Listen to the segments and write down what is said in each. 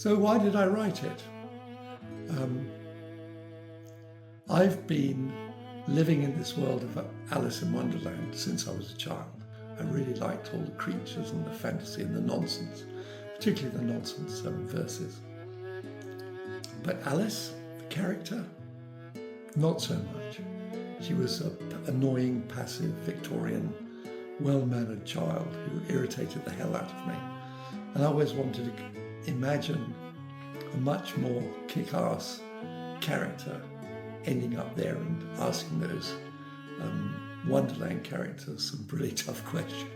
So why did I write it? I've been living in this world of Alice in Wonderland since I was a child. I really liked all the creatures and the fantasy and the nonsense, particularly the nonsense verses. But Alice, the character, not so much. She was an annoying, passive, Victorian, well-mannered child who irritated the hell out of me. And I always wanted to imagine a much more kick-ass character ending up there and asking those Wonderland characters some really tough questions.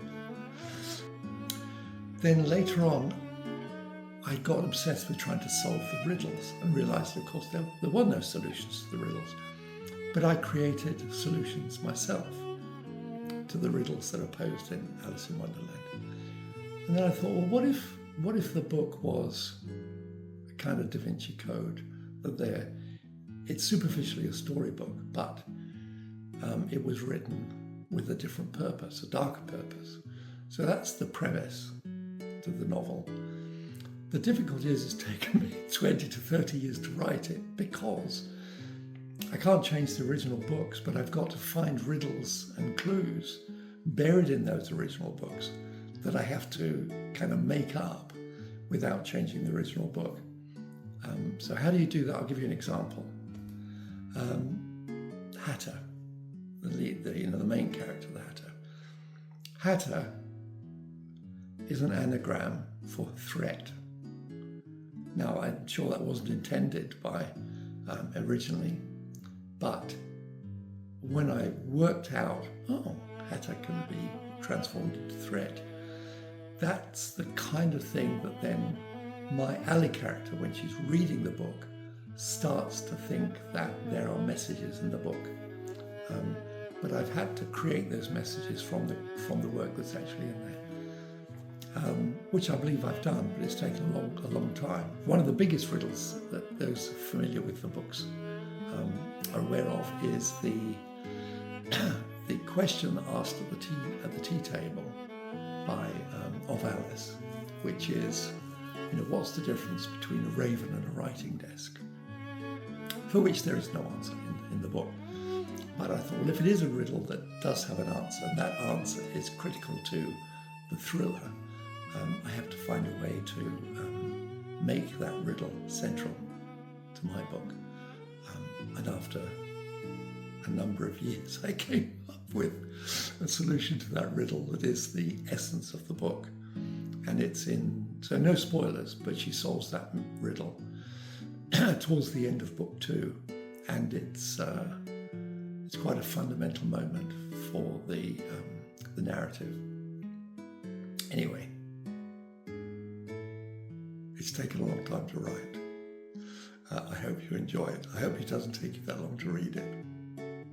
Then later on, I got obsessed with trying to solve the riddles and realized, of course, there were no solutions to the riddles. But I created solutions myself to the riddles that are posed in Alice in Wonderland. And then I thought, well, what if the book was a kind of Da Vinci Code, that it's superficially a storybook, but it was written with a different purpose, a darker purpose. So that's the premise to the novel. The difficulty is it's taken me 20 to 30 years to write it because I can't change the original books, but I've got to find riddles and clues buried in those original books that I have to kind of make up without changing the original book. So how do you do that? I'll give you an example. Hatter, the main character, the Hatter. Hatter is an anagram for threat. Now, I'm sure that wasn't intended by originally, but when I worked out, Hatter can be transformed into threat, that's the kind of thing that then my Ali character, when she's reading the book, starts to think that there are messages in the book. But I've had to create those messages from the work that's actually in there, which I believe I've done, but it's taken a long time. One of the biggest riddles that those familiar with the books are aware of is the question asked at the tea table of Alice, which is, what's the difference between a raven and a writing desk? For which there is no answer in the book. But I thought, well, if it is a riddle that does have an answer, and that answer is critical to the thriller, I have to find a way to make that riddle central to my book. And after a number of years, I came up with a solution to that riddle that is the essence of the book. And so no spoilers, but she solves that riddle towards the end of book 2. And it's quite a fundamental moment for the narrative. Anyway, it's taken a long time to write. I hope you enjoy it. I hope it doesn't take you that long to read it.